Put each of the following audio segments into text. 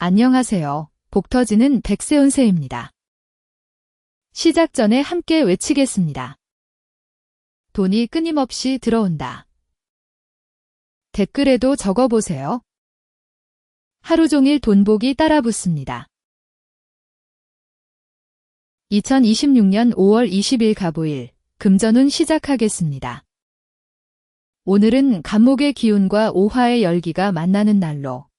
안녕하세요. 복 터지는 백세운세입니다. 시작 전에 함께 외치겠습니다. 돈이 끊임없이 들어온다. 댓글에도 적어보세요. 하루 종일 돈복이 따라붙습니다. 2026년 5월 20일 가보일, 금전운 시작하겠습니다. 오늘은 간목의 기운과 오화의 열기가 만나는 날로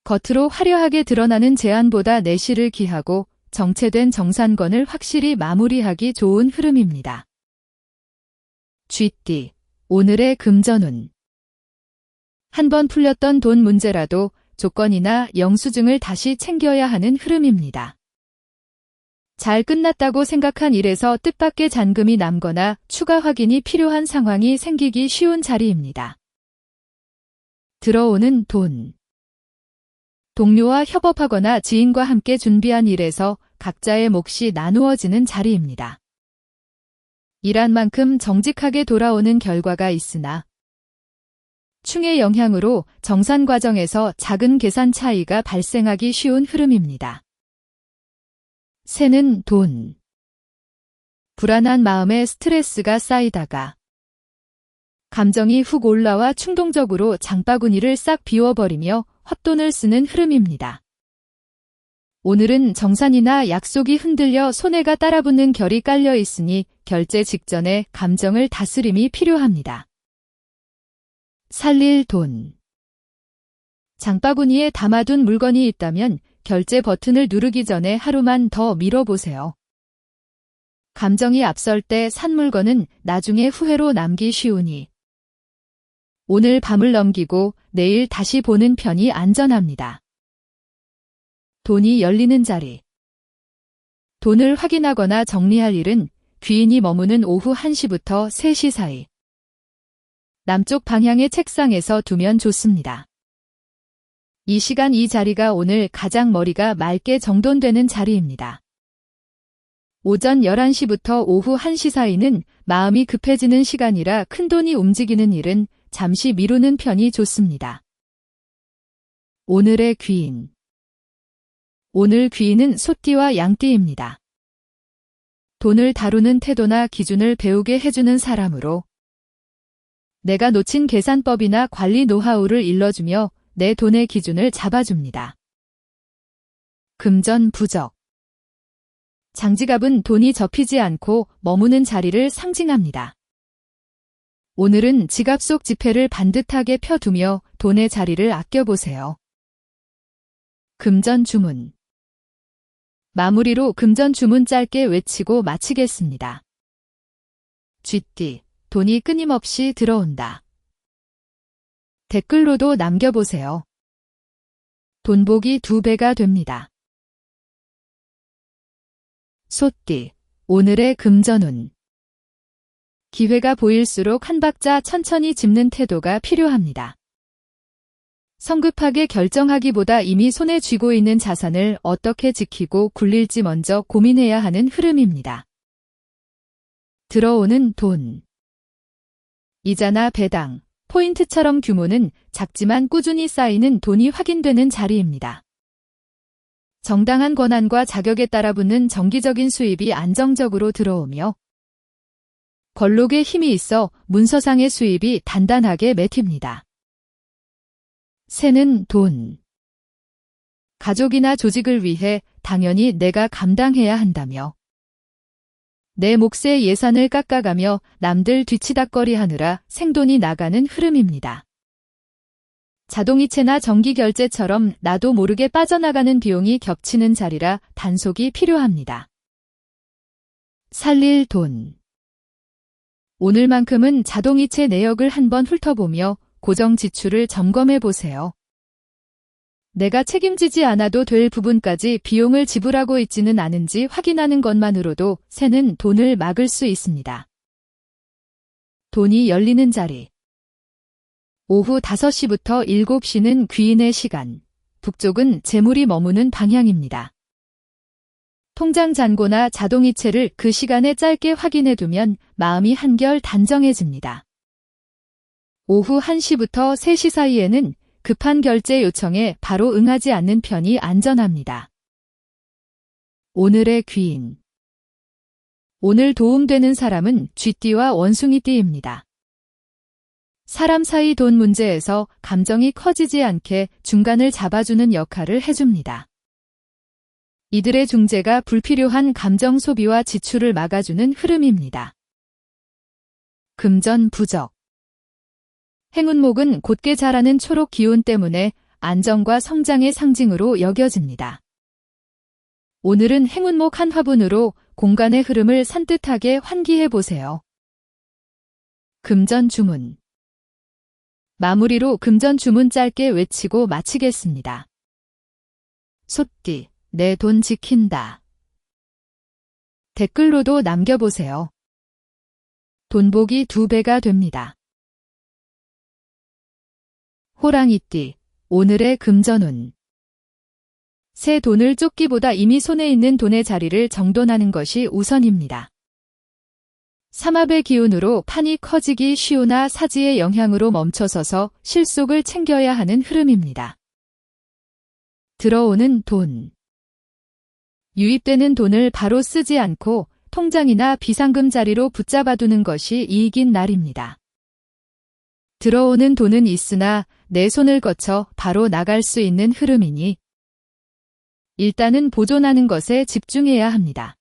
겉으로 화려하게 드러나는 제안보다 내실을 기하고 정체된 정산건을 확실히 마무리하기 좋은 흐름입니다. 쥐띠, 오늘의 금전운. 한번 풀렸던 돈 문제라도 조건이나 영수증을 다시 챙겨야 하는 흐름입니다. 잘 끝났다고 생각한 일에서 뜻밖의 잔금이 남거나 추가 확인이 필요한 상황이 생기기 쉬운 자리입니다. 들어오는 돈. 동료와 협업하거나 지인과 함께 준비한 일에서 각자의 몫이 나누어지는 자리입니다. 일한 만큼 정직하게 돌아오는 결과가 있으나 충의 영향으로 정산 과정에서 작은 계산 차이가 발생하기 쉬운 흐름입니다. 새는 돈. 불안한 마음에 스트레스가 쌓이다가 감정이 훅 올라와 충동적으로 장바구니를 싹 비워버리며 헛돈을 쓰는 흐름입니다. 오늘은 정산이나 약속이 흔들려 손해가 따라붙는 결이 깔려 있으니 결제 직전에 감정을 다스림이 필요합니다. 살릴 돈. 장바구니에 담아둔 물건이 있다면 결제 버튼을 누르기 전에 하루만 더 미뤄보세요. 감정이 앞설 때 산 물건은 나중에 후회로 남기 쉬우니 오늘 밤을 넘기고 내일 다시 보는 편이 안전합니다. 돈이 열리는 자리. 돈을 확인하거나 정리할 일은 귀인이 머무는 오후 1시부터 3시 사이. 남쪽 방향의 책상에서 두면 좋습니다. 이 시간 이 자리가 오늘 가장 머리가 맑게 정돈되는 자리입니다. 오전 11시부터 오후 1시 사이는 마음이 급해지는 시간이라 큰돈이 움직이는 일은 잠시 미루는 편이 좋습니다. 오늘의 귀인. 오늘 귀인은 소띠와 양띠입니다. 돈을 다루는 태도나 기준을 배우게 해주는 사람으로 내가 놓친 계산법이나 관리 노하우를 일러주며 내 돈의 기준을 잡아줍니다. 금전 부적. 장지갑은 돈이 접히지 않고 머무는 자리를 상징합니다. 오늘은 지갑 속 지폐를 반듯하게 펴두며 돈의 자리를 아껴보세요. 금전 주문. 마무리로 금전 주문 짧게 외치고 마치겠습니다. 쥐띠, 돈이 끊임없이 들어온다. 댓글로도 남겨보세요. 돈복이 2배가 됩니다. 소띠, 오늘의 금전운. 기회가 보일수록 한 박자 천천히 짚는 태도가 필요합니다. 성급하게 결정하기보다 이미 손에 쥐고 있는 자산을 어떻게 지키고 굴릴지 먼저 고민해야 하는 흐름입니다. 들어오는 돈. 이자나 배당, 포인트처럼 규모는 작지만 꾸준히 쌓이는 돈이 확인되는 자리입니다. 정당한 권한과 자격에 따라 붙는 정기적인 수입이 안정적으로 들어오며 걸록의 힘이 있어 문서상의 수입이 단단하게 맺힙니다. 새는 돈. 가족이나 조직을 위해 당연히 내가 감당해야 한다며 내 몫의 예산을 깎아가며 남들 뒤치다꺼리 하느라 생돈이 나가는 흐름입니다. 자동이체나 정기결제처럼 나도 모르게 빠져나가는 비용이 겹치는 자리라 단속이 필요합니다. 살릴 돈. 오늘만큼은 자동이체 내역을 한번 훑어보며 고정 지출을 점검해보세요. 내가 책임지지 않아도 될 부분까지 비용을 지불하고 있지는 않은지 확인하는 것만으로도 새는 돈을 막을 수 있습니다. 돈이 열리는 자리. 오후 5시부터 7시는 귀인의 시간, 북쪽은 재물이 머무는 방향입니다. 통장 잔고나 자동이체를 그 시간에 짧게 확인해두면 마음이 한결 단정해집니다. 오후 1시부터 3시 사이에는 급한 결제 요청에 바로 응하지 않는 편이 안전합니다. 오늘의 귀인. 오늘 도움되는 사람은 쥐띠와 원숭이띠입니다. 사람 사이 돈 문제에서 감정이 커지지 않게 중간을 잡아주는 역할을 해줍니다. 이들의 중재가 불필요한 감정 소비와 지출을 막아주는 흐름입니다. 금전 부적. 행운목은 곧게 자라는 초록 기운 때문에 안정과 성장의 상징으로 여겨집니다. 오늘은 행운목 한 화분으로 공간의 흐름을 산뜻하게 환기해 보세요. 금전 주문. 마무리로 금전 주문 짧게 외치고 마치겠습니다. 소띠, 내 돈 지킨다. 댓글로도 남겨보세요. 돈복이 2배가 됩니다. 호랑이띠, 오늘의 금전운. 새 돈을 쫓기보다 이미 손에 있는 돈의 자리를 정돈하는 것이 우선입니다. 삼합의 기운으로 판이 커지기 쉬우나 사지의 영향으로 멈춰서서 실속을 챙겨야 하는 흐름입니다. 들어오는 돈. 유입되는 돈을 바로 쓰지 않고 통장이나 비상금 자리로 붙잡아두는 것이 이익인 날입니다. 들어오는 돈은 있으나 내 손을 거쳐 바로 나갈 수 있는 흐름이니 일단은 보존하는 것에 집중해야 합니다.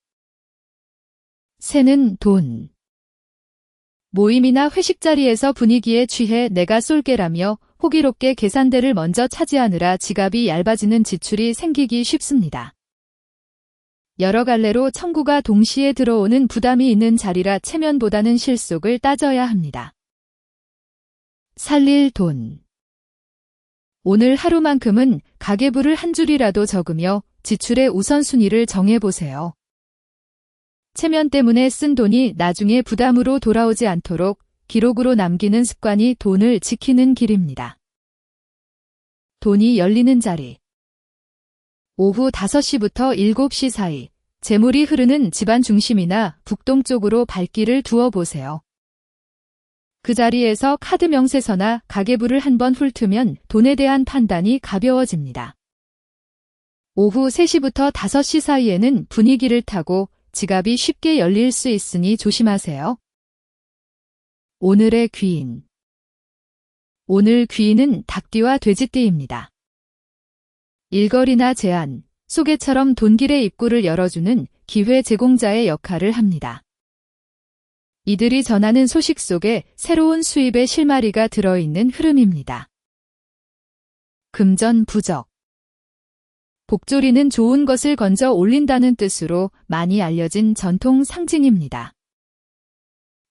새는 돈. 모임이나 회식 자리에서 분위기에 취해 내가 쏠게라며 호기롭게 계산대를 먼저 차지하느라 지갑이 얇아지는 지출이 생기기 쉽습니다. 여러 갈래로 청구가 동시에 들어오는 부담이 있는 자리라 체면보다는 실속을 따져야 합니다. 살릴 돈. 오늘 하루만큼은 가계부를 한 줄이라도 적으며 지출의 우선순위를 정해보세요. 체면 때문에 쓴 돈이 나중에 부담으로 돌아오지 않도록 기록으로 남기는 습관이 돈을 지키는 길입니다. 돈이 열리는 자리. 오후 5시부터 7시 사이 재물이 흐르는 집안 중심이나 북동쪽으로 발길을 두어보세요. 그 자리에서 카드 명세서나 가계부를 한번 훑으면 돈에 대한 판단이 가벼워집니다. 오후 3시부터 5시 사이에는 분위기를 타고 지갑이 쉽게 열릴 수 있으니 조심하세요. 오늘의 귀인. 오늘 귀인은 닭띠와 돼지띠입니다. 일거리나 제안, 소개처럼 돈길의 입구를 열어주는 기회 제공자의 역할을 합니다. 이들이 전하는 소식 속에 새로운 수입의 실마리가 들어있는 흐름입니다. 금전 부적. 복조리는 좋은 것을 건져 올린다는 뜻으로 많이 알려진 전통 상징입니다.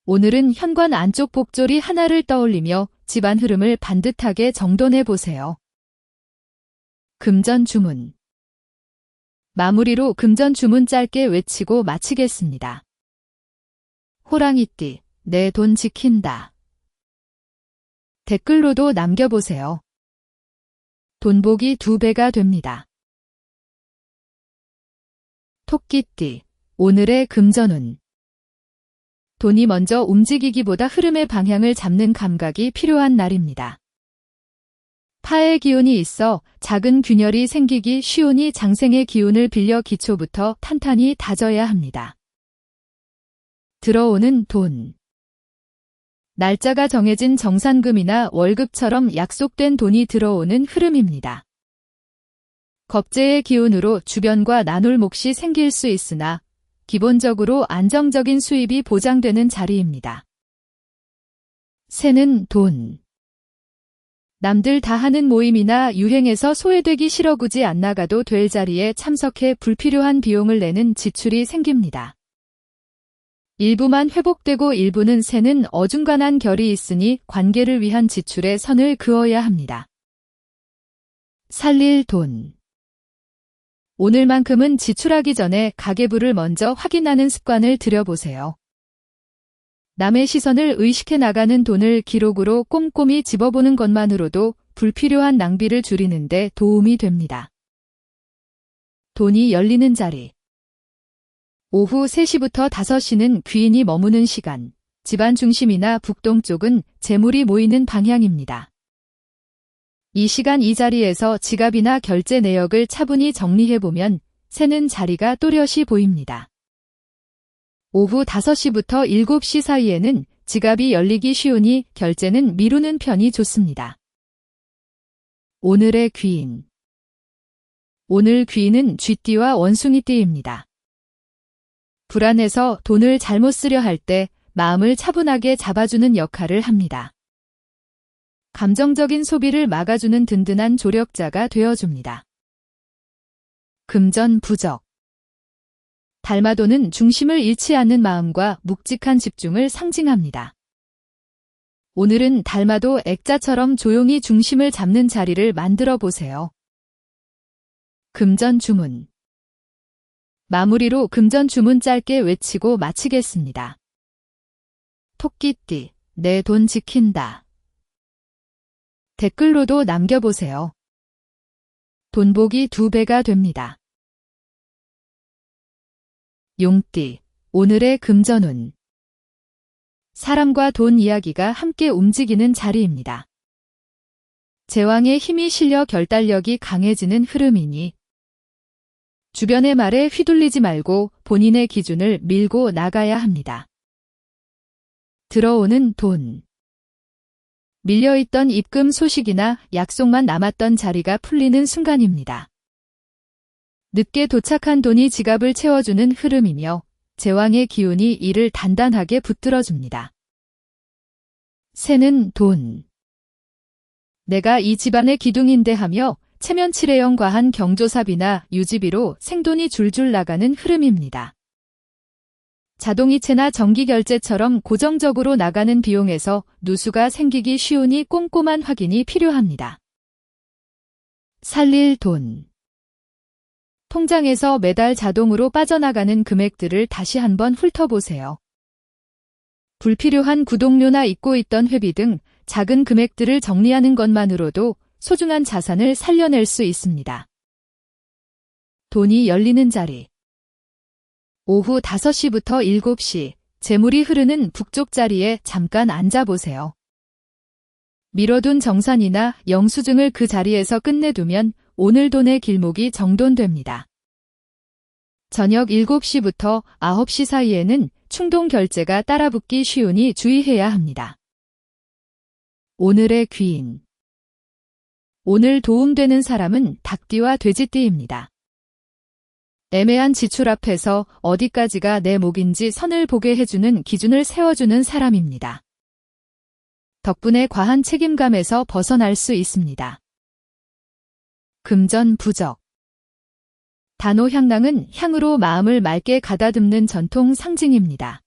오늘은 현관 안쪽 복조리 하나를 떠올리며 집안 흐름을 반듯하게 정돈해 보세요. 금전 주문. 마무리로 금전 주문 짧게 외치고 마치겠습니다. 호랑이띠, 내 돈 지킨다. 댓글로도 남겨보세요. 돈복이 2배가 됩니다. 토끼띠, 오늘의 금전운. 돈이 먼저 움직이기보다 흐름의 방향을 잡는 감각이 필요한 날입니다. 파의 기운이 있어 작은 균열이 생기기 쉬우니 장생의 기운을 빌려 기초부터 탄탄히 다져야 합니다. 들어오는 돈. 날짜가 정해진 정산금이나 월급처럼 약속된 돈이 들어오는 흐름입니다. 겁재의 기운으로 주변과 나눌 몫이 생길 수 있으나 기본적으로 안정적인 수입이 보장되는 자리입니다. 새는 돈. 남들 다 하는 모임이나 유행에서 소외되기 싫어 굳이 안 나가도 될 자리에 참석해 불필요한 비용을 내는 지출이 생깁니다. 일부만 회복되고 일부는 새는 어중간한 결이 있으니 관계를 위한 지출에 선을 그어야 합니다. 살릴 돈. 오늘만큼은 지출하기 전에 가계부를 먼저 확인하는 습관을 들여보세요. 남의 시선을 의식해 나가는 돈을 기록으로 꼼꼼히 집어보는 것만으로도 불필요한 낭비를 줄이는 데 도움이 됩니다. 돈이 열리는 자리. 오후 3시부터 5시는 귀인이 머무는 시간, 집안 중심이나 북동쪽은 재물이 모이는 방향입니다. 이 시간 이 자리에서 지갑이나 결제 내역을 차분히 정리해보면 새는 자리가 또렷이 보입니다. 오후 5시부터 7시 사이에는 지갑이 열리기 쉬우니 결제는 미루는 편이 좋습니다. 오늘의 귀인. 오늘 귀인은 쥐띠와 원숭이띠입니다. 불안해서 돈을 잘못 쓰려 할 때 마음을 차분하게 잡아주는 역할을 합니다. 감정적인 소비를 막아주는 든든한 조력자가 되어줍니다. 금전 부적. 달마도는 중심을 잃지 않는 마음과 묵직한 집중을 상징합니다. 오늘은 달마도 액자처럼 조용히 중심을 잡는 자리를 만들어 보세요. 금전 주문. 마무리로 금전 주문 짧게 외치고 마치겠습니다. 토끼띠, 내 돈 지킨다. 댓글로도 남겨보세요. 돈복이 2배가 됩니다. 용띠, 오늘의 금전운. 사람과 돈 이야기가 함께 움직이는 자리입니다. 제왕의 힘이 실려 결단력이 강해지는 흐름이니 주변의 말에 휘둘리지 말고 본인의 기준을 밀고 나가야 합니다. 들어오는 돈. 밀려있던 입금 소식이나 약속만 남았던 자리가 풀리는 순간입니다. 늦게 도착한 돈이 지갑을 채워주는 흐름이며 제왕의 기운이 이를 단단하게 붙들어줍니다. 새는 돈. 내가 이 집안의 기둥인데 하며 체면치레형 과한 경조사비나 유지비로 생돈이 줄줄 나가는 흐름입니다. 자동이체나 정기결제처럼 고정적으로 나가는 비용에서 누수가 생기기 쉬우니 꼼꼼한 확인이 필요합니다. 살릴 돈. 통장에서 매달 자동으로 빠져나가는 금액들을 다시 한번 훑어보세요. 불필요한 구독료나 잊고 있던 회비 등 작은 금액들을 정리하는 것만으로도 소중한 자산을 살려낼 수 있습니다. 돈이 열리는 자리. 오후 5시부터 7시, 재물이 흐르는 북쪽 자리에 잠깐 앉아보세요. 미뤄둔 정산이나 영수증을 그 자리에서 끝내두면 오늘 돈의 길목이 정돈됩니다. 저녁 7시부터 9시 사이에는 충동 결제가 따라붙기 쉬우니 주의해야 합니다. 오늘의 귀인. 오늘 도움되는 사람은 닭띠와 돼지띠입니다. 애매한 지출 앞에서 어디까지가 내 몫인지 선을 보게 해주는 기준을 세워주는 사람입니다. 덕분에 과한 책임감에서 벗어날 수 있습니다. 금전 부적. 단오향낭은 향으로 마음을 맑게 가다듬는 전통 상징입니다.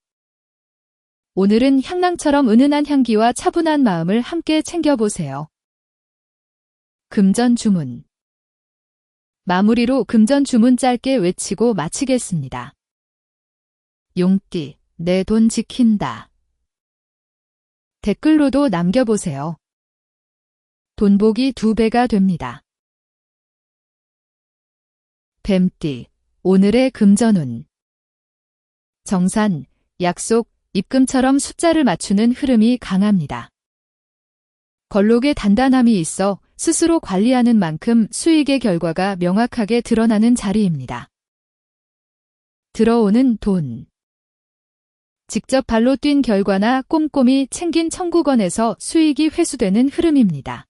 오늘은 향낭처럼 은은한 향기와 차분한 마음을 함께 챙겨보세요. 금전 주문. 마무리로 금전 주문 짧게 외치고 마치겠습니다. 용띠, 내 돈 지킨다. 댓글로도 남겨보세요. 돈복이 2배가 됩니다. 뱀띠, 오늘의 금전운. 정산, 약속, 입금처럼 숫자를 맞추는 흐름이 강합니다. 걸록의 단단함이 있어 스스로 관리하는 만큼 수익의 결과가 명확하게 드러나는 자리입니다. 들어오는 돈. 직접 발로 뛴 결과나 꼼꼼히 챙긴 청구건에서 수익이 회수되는 흐름입니다.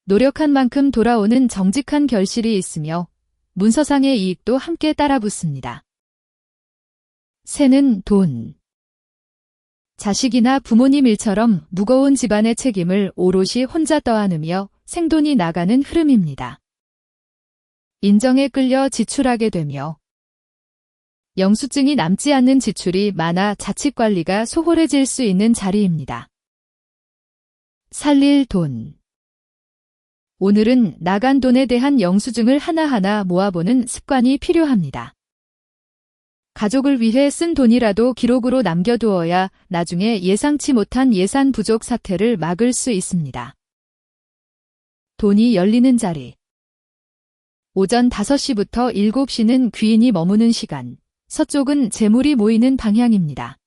노력한 만큼 돌아오는 정직한 결실이 있으며 문서상의 이익도 함께 따라붙습니다. 새는 돈. 자식이나 부모님 일처럼 무거운 집안의 책임을 오롯이 혼자 떠안으며 생돈이 나가는 흐름입니다. 인정에 끌려 지출하게 되며 영수증이 남지 않는 지출이 많아 자칫관리가 소홀해질 수 있는 자리입니다. 살릴 돈. 오늘은 나간 돈에 대한 영수증을 하나하나 모아보는 습관이 필요합니다. 가족을 위해 쓴 돈이라도 기록으로 남겨두어야 나중에 예상치 못한 예산 부족 사태를 막을 수 있습니다. 돈이 열리는 자리. 오전 5시부터 7시는 귀인이 머무는 시간, 서쪽은 재물이 모이는 방향입니다.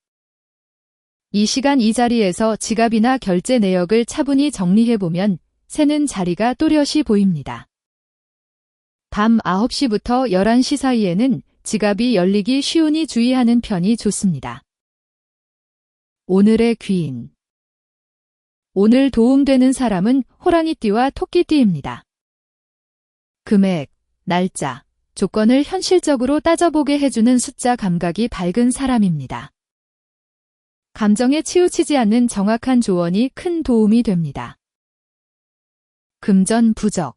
이 시간 이 자리에서 지갑이나 결제 내역을 차분히 정리해보면 새는 자리가 또렷이 보입니다. 밤 9시부터 11시 사이에는 지갑이 열리기 쉬우니 주의하는 편이 좋습니다. 오늘의 귀인. 오늘 도움되는 사람은 호랑이띠와 토끼띠입니다. 금액, 날짜, 조건을 현실적으로 따져보게 해주는 숫자 감각이 밝은 사람입니다. 감정에 치우치지 않는 정확한 조언이 큰 도움이 됩니다. 금전 부적.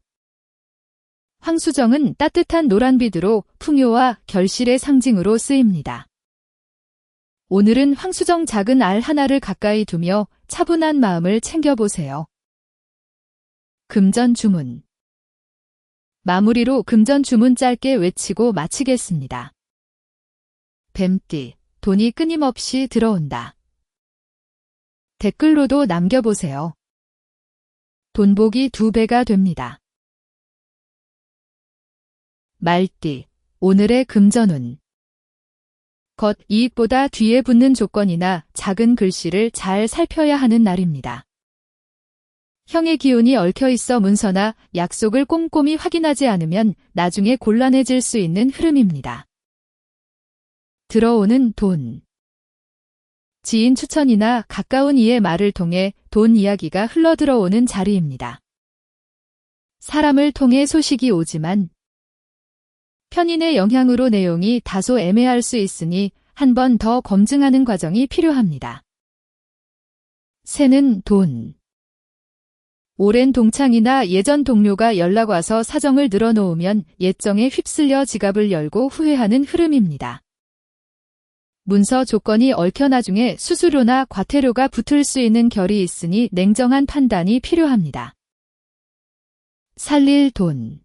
황수정은 따뜻한 노란빛으로 풍요와 결실의 상징으로 쓰입니다. 오늘은 황수정 작은 알 하나를 가까이 두며 차분한 마음을 챙겨보세요. 금전 주문. 마무리로 금전 주문 짧게 외치고 마치겠습니다. 뱀띠, 돈이 끊임없이 들어온다. 댓글로도 남겨보세요. 돈복이 2배가 됩니다. 말띠, 오늘의 금전운. 겉 이익보다 뒤에 붙는 조건이나 작은 글씨를 잘 살펴야 하는 날입니다. 형의 기운이 얽혀 있어 문서나 약속을 꼼꼼히 확인하지 않으면 나중에 곤란해질 수 있는 흐름입니다. 들어오는 돈. 지인 추천이나 가까운 이의 말을 통해 돈 이야기가 흘러들어오는 자리입니다. 사람을 통해 소식이 오지만 편인의 영향으로 내용이 다소 애매할 수 있으니 한 번 더 검증하는 과정이 필요합니다. 새는 돈. 오랜 동창이나 예전 동료가 연락와서 사정을 늘어놓으면 예정에 휩쓸려 지갑을 열고 후회하는 흐름입니다. 문서 조건이 얽혀 나중에 수수료나 과태료가 붙을 수 있는 결이 있으니 냉정한 판단이 필요합니다. 살릴 돈.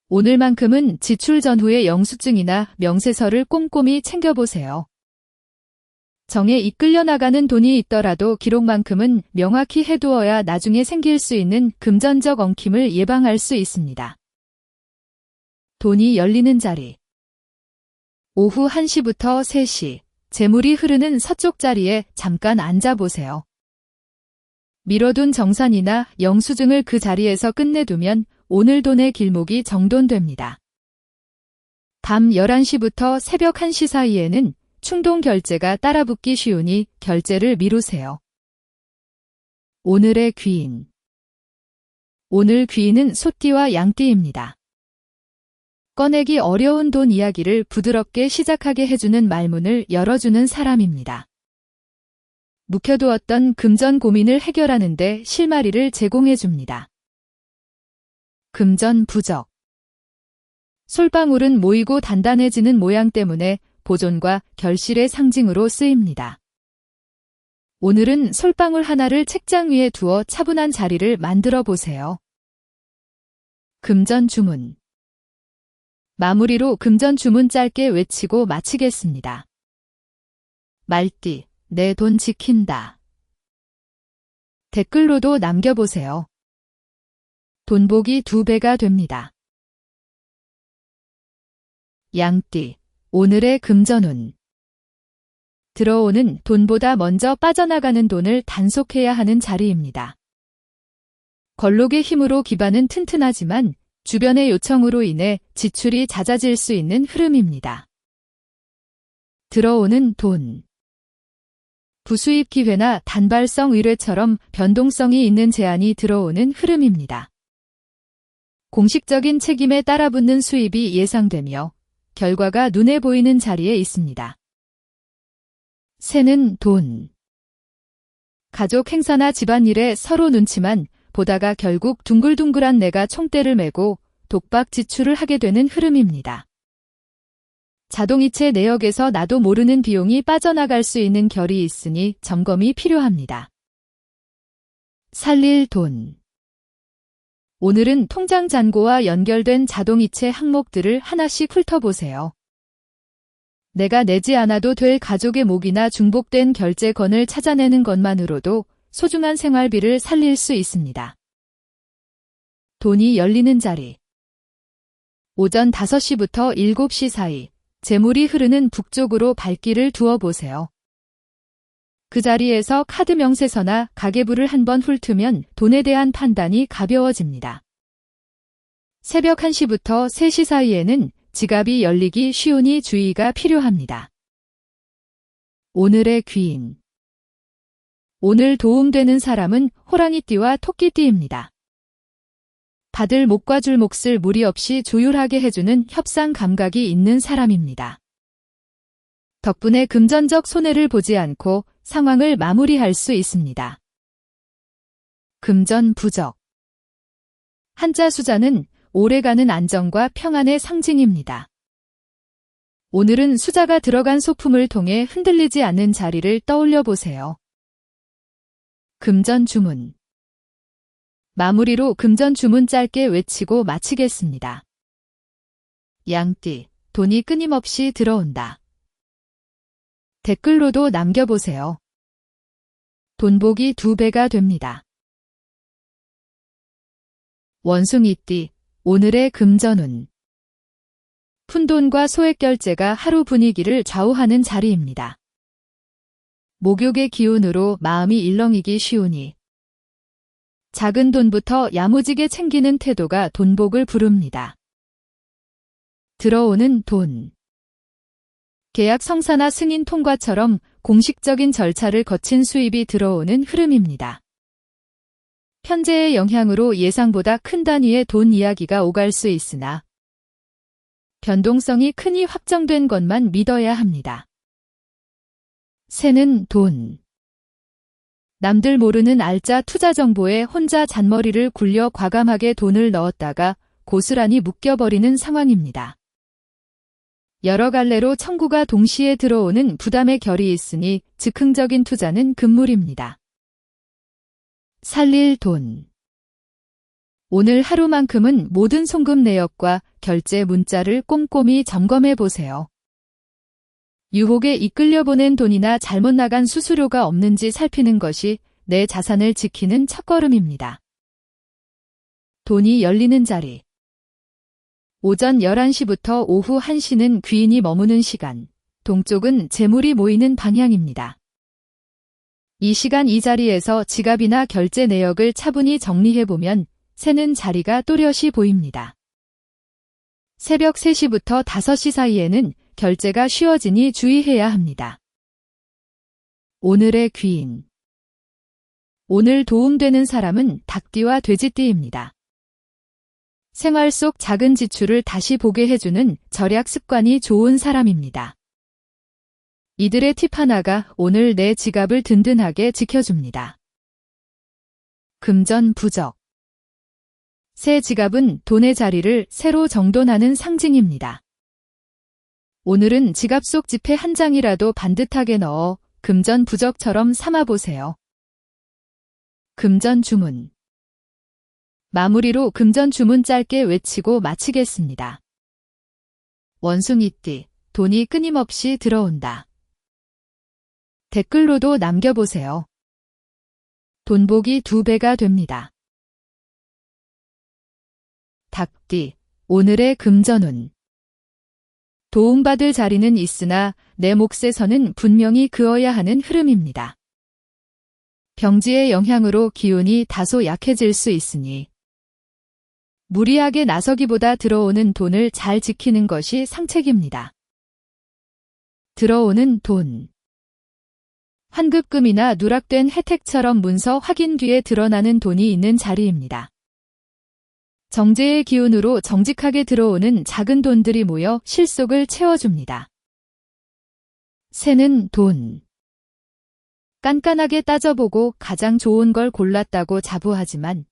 오늘만큼은 지출 전후의 영수증이나 명세서를 꼼꼼히 챙겨보세요. 정에 이끌려 나가는 돈이 있더라도 기록만큼은 명확히 해두어야 나중에 생길 수 있는 금전적 엉킴을 예방할 수 있습니다. 돈이 열리는 자리. 오후 1시부터 3시, 재물이 흐르는 서쪽 자리에 잠깐 앉아보세요. 미뤄둔 정산이나 영수증을 그 자리에서 끝내두면 오늘 돈의 길목이 정돈됩니다. 밤 11시부터 새벽 1시 사이에는 충동 결제가 따라붙기 쉬우니 결제를 미루세요. 오늘의 귀인. 오늘 귀인은 소띠와 양띠입니다. 꺼내기 어려운 돈 이야기를 부드럽게 시작하게 해주는 말문을 열어주는 사람입니다. 묵혀두었던 금전 고민을 해결하는 데 실마리를 제공해줍니다. 금전 부적. 솔방울은 모이고 단단해지는 모양 때문에 보존과 결실의 상징으로 쓰입니다. 오늘은 솔방울 하나를 책장 위에 두어 차분한 자리를 만들어 보세요. 금전 주문. 마무리로 금전 주문 짧게 외치고 마치겠습니다. 말띠, 내 돈 지킨다. 댓글로도 남겨보세요. 돈복이 2배가 됩니다. 양띠, 오늘의 금전운. 들어오는 돈보다 먼저 빠져나가는 돈을 단속해야 하는 자리입니다. 걸록의 힘으로 기반은 튼튼하지만 주변의 요청으로 인해 지출이 잦아질 수 있는 흐름입니다. 들어오는 돈. 부수입 기회나 단발성 의뢰처럼 변동성이 있는 제안이 들어오는 흐름입니다. 공식적인 책임에 따라붙는 수입이 예상되며 결과가 눈에 보이는 자리에 있습니다. 새는 돈. 가족 행사나 집안일에 서로 눈치만 보다가 결국 둥글둥글한 내가 총대를 메고 독박 지출을 하게 되는 흐름입니다. 자동이체 내역에서 나도 모르는 비용이 빠져나갈 수 있는 결이 있으니 점검이 필요합니다. 살릴 돈. 오늘은 통장 잔고와 연결된 자동이체 항목들을 하나씩 훑어보세요. 내가 내지 않아도 될 가족의 몫이나 중복된 결제건을 찾아내는 것만으로도 소중한 생활비를 살릴 수 있습니다. 돈이 열리는 자리. 오전 5시부터 7시 사이, 재물이 흐르는 북쪽으로 발길을 두어보세요. 그 자리에서 카드 명세서나 가계부를 한번 훑으면 돈에 대한 판단이 가벼워집니다. 새벽 1시부터 3시 사이에는 지갑이 열리기 쉬우니 주의가 필요합니다. 오늘의 귀인. 오늘 도움되는 사람은 호랑이띠와 토끼띠입니다. 받을 목과 줄 몫을 무리 없이 조율하게 해주는 협상 감각이 있는 사람입니다. 덕분에 금전적 손해를 보지 않고 상황을 마무리할 수 있습니다. 금전 부적. 한자 수자는 오래가는 안정과 평안의 상징입니다. 오늘은 수자가 들어간 소품을 통해 흔들리지 않는 자리를 떠올려 보세요. 금전 주문. 마무리로 금전 주문 짧게 외치고 마치겠습니다. 양띠, 돈이 끊임없이 들어온다. 댓글로도 남겨보세요. 돈복이 2배가 됩니다. 원숭이띠, 오늘의 금전운. 푼돈과 소액결제가 하루 분위기를 좌우하는 자리입니다. 목욕의 기운으로 마음이 일렁이기 쉬우니 작은 돈부터 야무지게 챙기는 태도가 돈복을 부릅니다. 들어오는 돈. 계약 성사나 승인 통과처럼 공식적인 절차를 거친 수입이 들어오는 흐름입니다. 편재의 영향으로 예상보다 큰 단위의 돈 이야기가 오갈 수 있으나 변동성이 크니 확정된 것만 믿어야 합니다. 새는 돈. 남들 모르는 알짜 투자 정보에 혼자 잔머리를 굴려 과감하게 돈을 넣었다가 고스란히 묶여버리는 상황입니다. 여러 갈래로 청구가 동시에 들어오는 부담의 결이 있으니 즉흥적인 투자는 금물입니다. 살릴 돈. 오늘 하루만큼은 모든 송금 내역과 결제 문자를 꼼꼼히 점검해 보세요. 유혹에 이끌려 보낸 돈이나 잘못 나간 수수료가 없는지 살피는 것이 내 자산을 지키는 첫걸음입니다. 돈이 열리는 자리. 오전 11시부터 오후 1시는 귀인이 머무는 시간, 동쪽은 재물이 모이는 방향입니다. 이 시간 이 자리에서 지갑이나 결제 내역을 차분히 정리해보면 새는 자리가 또렷이 보입니다. 새벽 3시부터 5시 사이에는 결제가 쉬워지니 주의해야 합니다. 오늘의 귀인. 오늘 도움되는 사람은 닭띠와 돼지띠입니다. 생활 속 작은 지출을 다시 보게 해주는 절약 습관이 좋은 사람입니다. 이들의 팁 하나가 오늘 내 지갑을 든든하게 지켜줍니다. 금전 부적. 새 지갑은 돈의 자리를 새로 정돈하는 상징입니다. 오늘은 지갑 속 지폐 한 장이라도 반듯하게 넣어 금전 부적처럼 삼아보세요. 금전 주문. 마무리로 금전 주문 짧게 외치고 마치겠습니다. 원숭이띠, 돈이 끊임없이 들어온다. 댓글로도 남겨보세요. 돈복이 2배가 됩니다. 닭띠, 오늘의 금전운. 도움받을 자리는 있으나 내 몫에서는 분명히 그어야 하는 흐름입니다. 병지의 영향으로 기운이 다소 약해질 수 있으니 무리하게 나서기보다 들어오는 돈을 잘 지키는 것이 상책입니다. 들어오는 돈. 환급금이나 누락된 혜택처럼 문서 확인 뒤에 드러나는 돈이 있는 자리입니다. 정제의 기운으로 정직하게 들어오는 작은 돈들이 모여 실속을 채워줍니다. 새는 돈. 깐깐하게 따져보고 가장 좋은 걸 골랐다고 자부하지만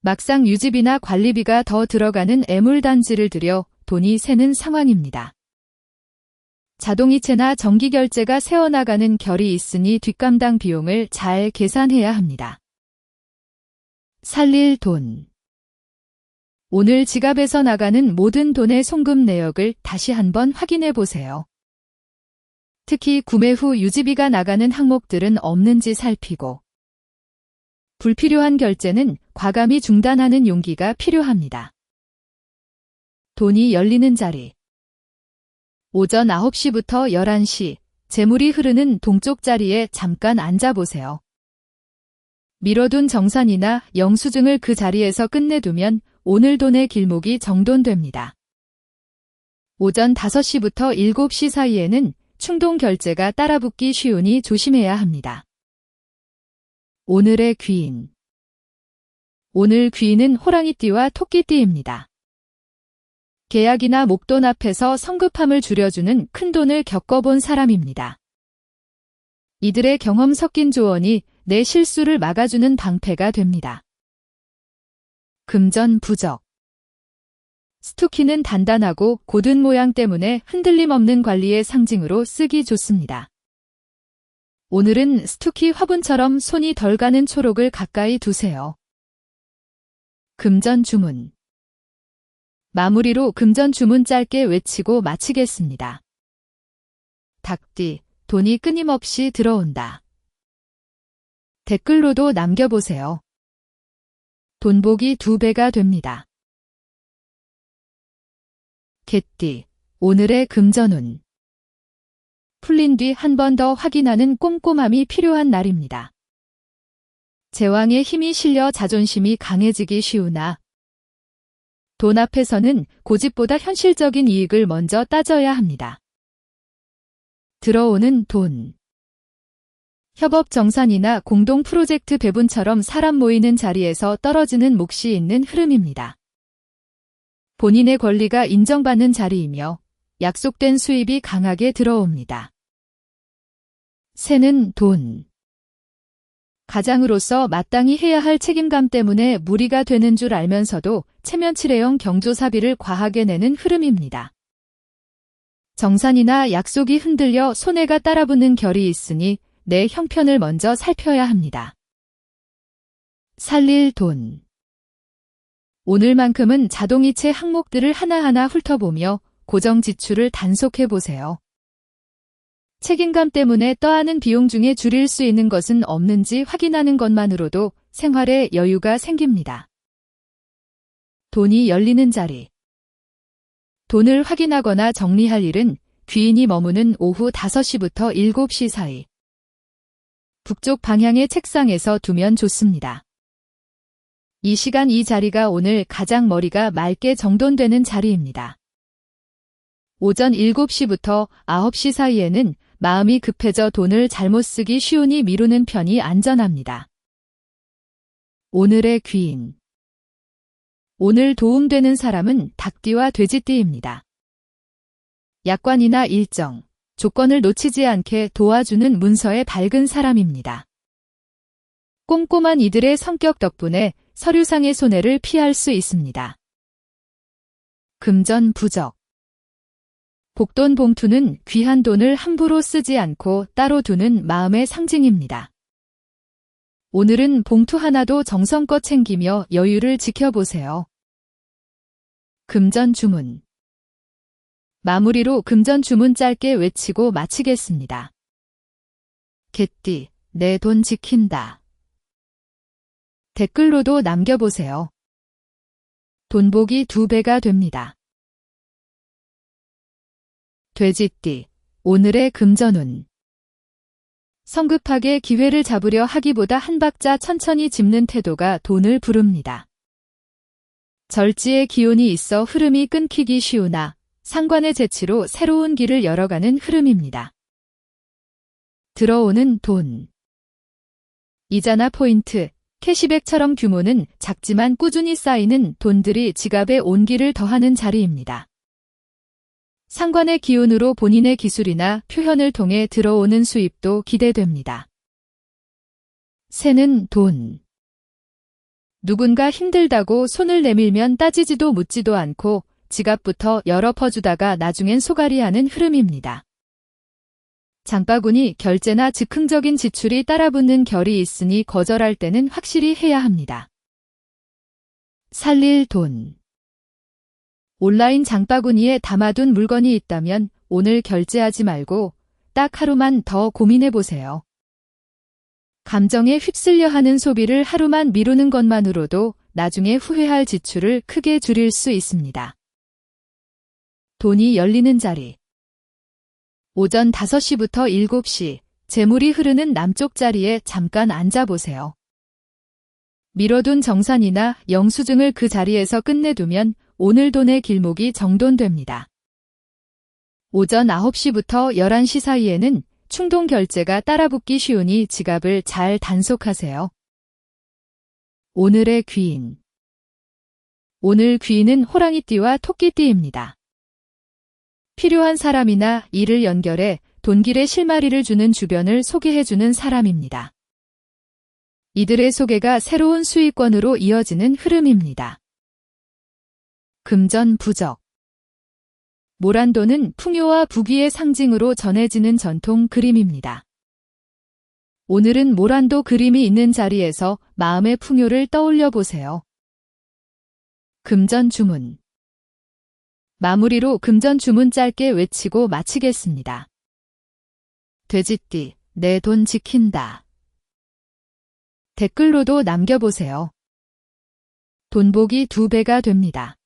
막상 유지비나 관리비가 더 들어가는 애물단지를 들여 돈이 새는 상황입니다. 자동이체나 정기결제가 새어나가는 결이 있으니 뒷감당 비용을 잘 계산해야 합니다. 살릴 돈. 오늘 지갑에서 나가는 모든 돈의 송금 내역을 다시 한번 확인해 보세요. 특히 구매 후 유지비가 나가는 항목들은 없는지 살피고 불필요한 결제는 과감히 중단하는 용기가 필요합니다. 돈이 열리는 자리. 오전 9시부터 11시, 재물이 흐르는 동쪽 자리에 잠깐 앉아보세요. 미뤄둔 정산이나 영수증을 그 자리에서 끝내두면 오늘 돈의 길목이 정돈됩니다. 오전 5시부터 7시 사이에는 충동 결제가 따라붙기 쉬우니 조심해야 합니다. 오늘의 귀인. 오늘 귀인은 호랑이띠와 토끼띠입니다. 계약이나 목돈 앞에서 성급함을 줄여주는 큰 돈을 겪어본 사람입니다. 이들의 경험 섞인 조언이 내 실수를 막아주는 방패가 됩니다. 금전 부적. 스투키는 단단하고 고든 모양 때문에 흔들림 없는 관리의 상징으로 쓰기 좋습니다. 오늘은 스투키 화분처럼 손이 덜 가는 초록을 가까이 두세요. 금전 주문. 마무리로 금전 주문 짧게 외치고 마치겠습니다. 닭띠, 돈이 끊임없이 들어온다. 댓글로도 남겨보세요. 돈복이 2배가 됩니다. 개띠, 오늘의 금전운. 풀린 뒤 한 번 더 확인하는 꼼꼼함이 필요한 날입니다. 제왕의 힘이 실려 자존심이 강해지기 쉬우나 돈 앞에서는 고집보다 현실적인 이익을 먼저 따져야 합니다. 들어오는 돈. 협업 정산이나 공동 프로젝트 배분처럼 사람 모이는 자리에서 떨어지는 몫이 있는 흐름입니다. 본인의 권리가 인정받는 자리이며 약속된 수입이 강하게 들어옵니다. 새는 돈. 가장으로서 마땅히 해야 할 책임감 때문에 무리가 되는 줄 알면서도 체면치레형 경조사비를 과하게 내는 흐름입니다. 정산이나 약속이 흔들려 손해가 따라붙는 결이 있으니 내 형편을 먼저 살펴야 합니다. 살릴 돈. 오늘만큼은 자동이체 항목들을 하나하나 훑어보며 고정 지출을 단속해보세요. 책임감 때문에 떠하는 비용 중에 줄일 수 있는 것은 없는지 확인하는 것만으로도 생활에 여유가 생깁니다. 돈이 열리는 자리. 돈을 확인하거나 정리할 일은 귀인이 머무는 오후 5시부터 7시 사이. 북쪽 방향의 책상에서 두면 좋습니다. 이 시간 이 자리가 오늘 가장 머리가 맑게 정돈되는 자리입니다. 오전 7시부터 9시 사이에는 마음이 급해져 돈을 잘못 쓰기 쉬우니 미루는 편이 안전합니다. 오늘의 귀인. 오늘 도움되는 사람은 닭띠와 돼지띠입니다. 약관이나 일정, 조건을 놓치지 않게 도와주는 문서의 밝은 사람입니다. 꼼꼼한 이들의 성격 덕분에 서류상의 손해를 피할 수 있습니다. 금전 부적. 복돈 봉투는 귀한 돈을 함부로 쓰지 않고 따로 두는 마음의 상징입니다. 오늘은 봉투 하나도 정성껏 챙기며 여유를 지켜보세요. 금전 주문. 마무리로 금전 주문 짧게 외치고 마치겠습니다. 개띠, 내 돈 지킨다. 댓글로도 남겨보세요. 돈복이 2배가 됩니다. 돼지띠, 오늘의 금전운. 성급하게 기회를 잡으려 하기보다 한 박자 천천히 짚는 태도가 돈을 부릅니다. 절지의 기운이 있어 흐름이 끊기기 쉬우나 상관의 재치로 새로운 길을 열어가는 흐름입니다. 들어오는 돈. 이자나 포인트, 캐시백처럼 규모는 작지만 꾸준히 쌓이는 돈들이 지갑에 온기를 더하는 자리입니다. 상관의 기운으로 본인의 기술이나 표현을 통해 들어오는 수입도 기대됩니다. 새는 돈. 누군가 힘들다고 손을 내밀면 따지지도 묻지도 않고 지갑부터 열어 퍼주다가 나중엔 소갈이하는 흐름입니다. 장바구니 결제나 즉흥적인 지출이 따라붙는 결이 있으니 거절할 때는 확실히 해야 합니다. 살릴 돈. 온라인 장바구니에 담아둔 물건이 있다면 오늘 결제하지 말고 딱 하루만 더 고민해보세요. 감정에 휩쓸려 하는 소비를 하루만 미루는 것만으로도 나중에 후회할 지출을 크게 줄일 수 있습니다. 돈이 열리는 자리. 오전 5시부터 7시, 재물이 흐르는 남쪽 자리에 잠깐 앉아보세요. 미뤄둔 정산이나 영수증을 그 자리에서 끝내두면 오늘 돈의 길목이 정돈됩니다. 오전 9시부터 11시 사이에는 충동 결제가 따라붙기 쉬우니 지갑을 잘 단속하세요. 오늘의 귀인. 오늘 귀인은 호랑이띠와 토끼띠입니다. 필요한 사람이나 일을 연결해 돈길에 실마리를 주는 주변을 소개해주는 사람입니다. 이들의 소개가 새로운 수익권으로 이어지는 흐름입니다. 금전 부적. 모란도는 풍요와 부귀의 상징으로 전해지는 전통 그림입니다. 오늘은 모란도 그림이 있는 자리에서 마음의 풍요를 떠올려 보세요. 금전 주문. 마무리로 금전 주문 짧게 외치고 마치겠습니다. 돼지띠, 내 돈 지킨다. 댓글로도 남겨보세요. 돈복이 2배가 됩니다.